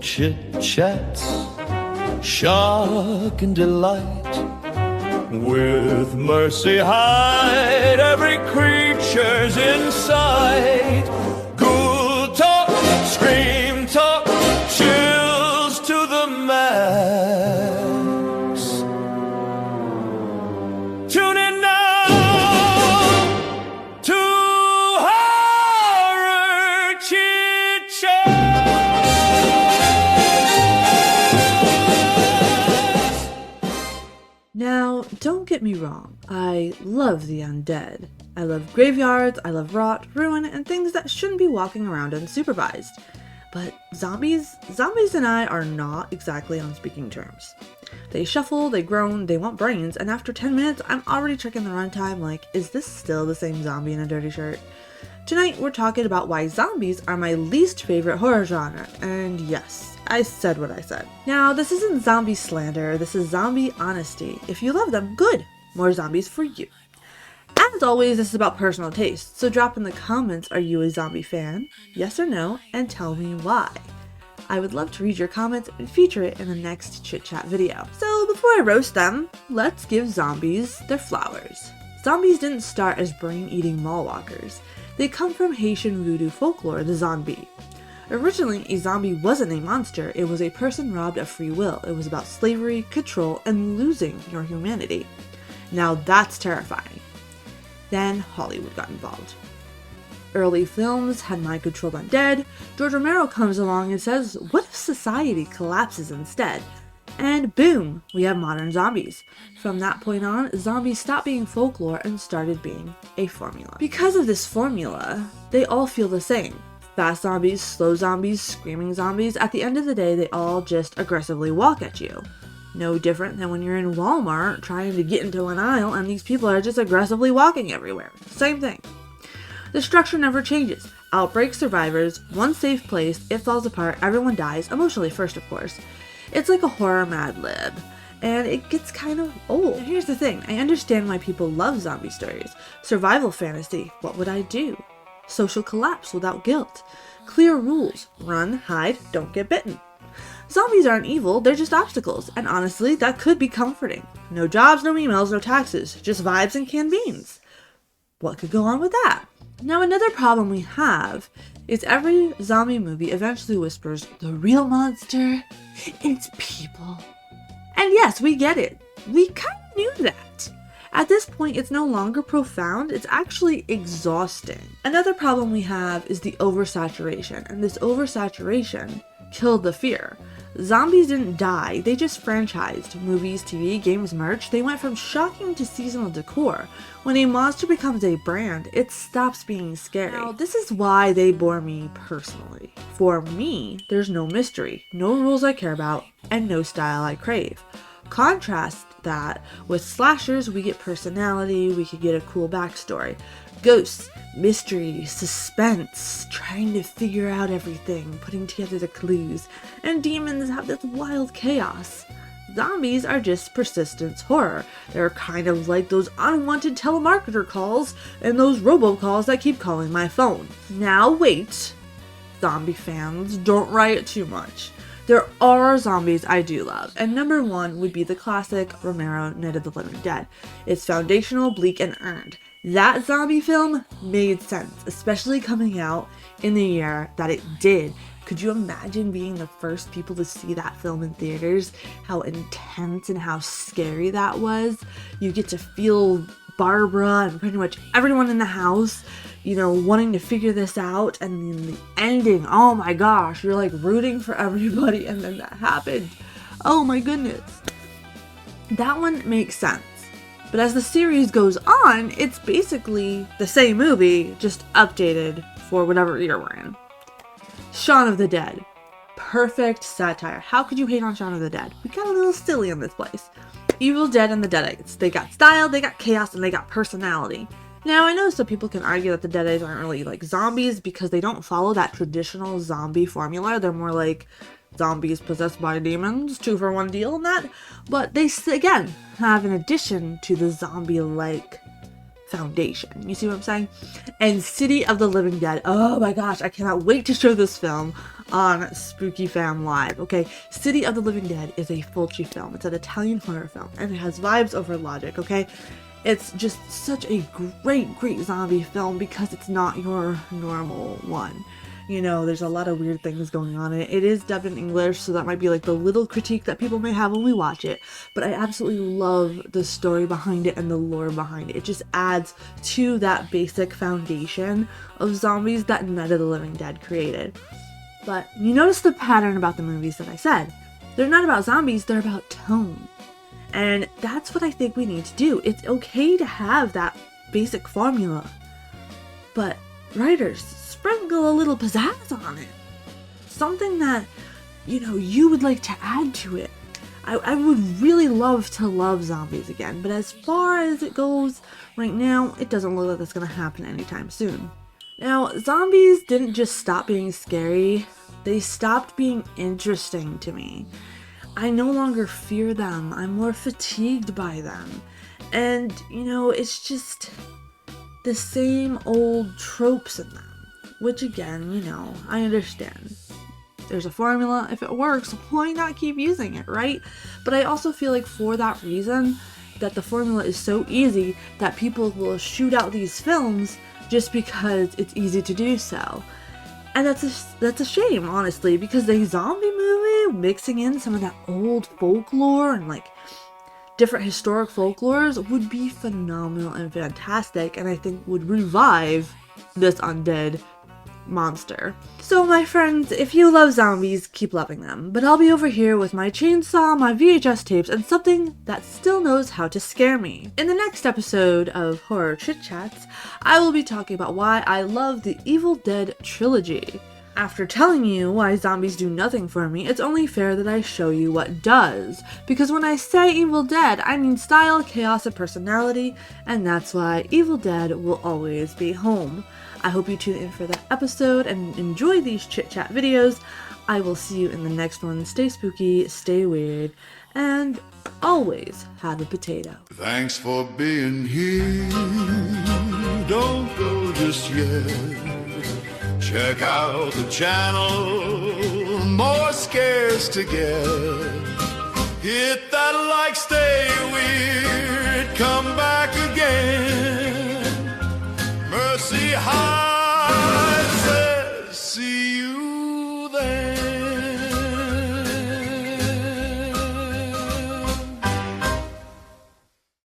chit-chats, shock and delight. With Mercy Hyde, every creature's in sight. Ghoul talk, scream talk, chills to the max. Tune in now to Horror Chit-Chat. Now, don't get me wrong, I love the undead. I love graveyards, I love rot, ruin, and things that shouldn't be walking around unsupervised. But zombies and I are not exactly on speaking terms. They shuffle, they groan, they want brains, and after 10 minutes, I'm already checking the runtime like, is this still the same zombie in a dirty shirt? Tonight, we're talking about why zombies are my least favorite horror genre, and yes, I said what I said. Now, this isn't zombie slander, this is zombie honesty. If you love them, good! More zombies for you. As always, this is about personal taste, so drop in the comments, are you a zombie fan? Yes or no, and tell me why. I would love to read your comments and feature it in the next chit-chat video. So before I roast them, let's give zombies their flowers. Zombies didn't start as brain-eating mall walkers. They come from Haitian voodoo folklore, the zombie. Originally, a zombie wasn't a monster, it was a person robbed of free will. It was about slavery, control, and losing your humanity. Now that's terrifying. Then Hollywood got involved. Early films had mind-controlled undead. George Romero comes along and says, what if society collapses instead? And boom, we have modern zombies. From that point on, zombies stopped being folklore and started being a formula. Because of this formula, they all feel the same. Fast zombies, slow zombies, screaming zombies, at the end of the day, they all just aggressively walk at you. No different than when you're in Walmart trying to get into an aisle and these people are just aggressively walking everywhere. Same thing. The structure never changes. Outbreak, survivors, one safe place, it falls apart, everyone dies, emotionally first of course. It's like a horror Mad Lib, and it gets kind of old. And here's the thing, I understand why people love zombie stories. Survival fantasy, what would I do? Social collapse without guilt. Clear rules, run, hide, don't get bitten. Zombies aren't evil, they're just obstacles, and honestly, that could be comforting. No jobs, no emails, no taxes, just vibes and canned beans. What could go on with that? Now another problem we have is every zombie movie eventually whispers, the real monster, it's people. And yes, we get it. We kind of knew that. At this point, it's no longer profound, it's actually exhausting. Another problem we have is the oversaturation, and this oversaturation killed the fear. Zombies didn't die, they just franchised. Movies, TV, games, merch, they went from shocking to seasonal decor. When a monster becomes a brand, it stops being scary. Now, this is why they bore me personally. For me, there's no mystery, no rules I care about, and no style I crave. Contrast that with slashers, we get personality, we could get a cool backstory. Ghosts, mystery, suspense, trying to figure out everything, putting together the clues, and demons have this wild chaos. Zombies are just persistence horror. They're kind of like those unwanted telemarketer calls and those robocalls that keep calling my phone. Now wait, zombie fans, don't riot too much. There are zombies I do love, and number one would be the classic Romero Night of the Living Dead. It's foundational, bleak, and earned. That zombie film made sense, especially coming out in the year that it did. Could you imagine being the first people to see that film in theaters? How intense and how scary that was. You get to feel Barbara and pretty much everyone in the house, you know, wanting to figure this out, and then the ending, oh my gosh, you're like rooting for everybody, and then that happened. Oh my goodness. That one makes sense. But as the series goes on, it's basically the same movie, just updated for whatever year we're in. Shaun of the Dead. Perfect satire. How could you hate on Shaun of the Dead? We got a little silly in this place. Evil Dead and the Deadites. They got style, they got chaos, and they got personality. Now, I know some people can argue that the Deadites aren't really like zombies because they don't follow that traditional zombie formula. They're more like zombies possessed by demons, 2-for-1 deal and that. But they, again, have an addition to the zombie-like foundation. You see what I'm saying? And City of the Living Dead. Oh my gosh, I cannot wait to show this film on Spooky Fam Live. Okay, City of the Living Dead is a Fulci film. It's an Italian horror film, and it has vibes over logic, okay? It's just such a great zombie film because it's not your normal one. You know, there's a lot of weird things going on in it. It is dubbed in English, so that might be like the little critique that people may have when we watch it. But I absolutely love the story behind it and the lore behind it. It just adds to that basic foundation of zombies that Night of the Living Dead created. But you notice the pattern about the movies that I said. They're not about zombies, they're about tone. And that's what I think we need to do. It's okay to have that basic formula. But writers, sprinkle a little pizzazz on it. Something that, you know, you would like to add to it. I would really love to love zombies again, but as far as it goes right now, it doesn't look like that's going to happen anytime soon. Now, zombies didn't just stop being scary, they stopped being interesting to me. I no longer fear them, I'm more fatigued by them. And, you know, it's just the same old tropes in them. Which again, you know, I understand. There's a formula. If it works, why not keep using it, right? But I also feel like for that reason, that the formula is so easy that people will shoot out these films just because it's easy to do so. And that's a shame, honestly, because a zombie movie mixing in some of that old folklore and like different historic folklores would be phenomenal and fantastic, and I think would revive this undead monster. So my friends, if you love zombies, keep loving them, but I'll be over here with my chainsaw, my VHS tapes, and something that still knows how to scare me. In the next episode of Horror Chit-Chats, I will be talking about why I love the Evil Dead trilogy. After telling you why zombies do nothing for me, it's only fair that I show you what does. Because when I say Evil Dead, I mean style, chaos, and personality, and that's why Evil Dead will always be home. I hope you tune in for that episode and enjoy these chit-chat videos. I will see you in the next one. Stay spooky, stay weird, and always have a potato. Thanks for being here. Don't go just yet. Check out the channel. More scares to get. Hit that like, stay weird. Come back again. Mercy Hyde.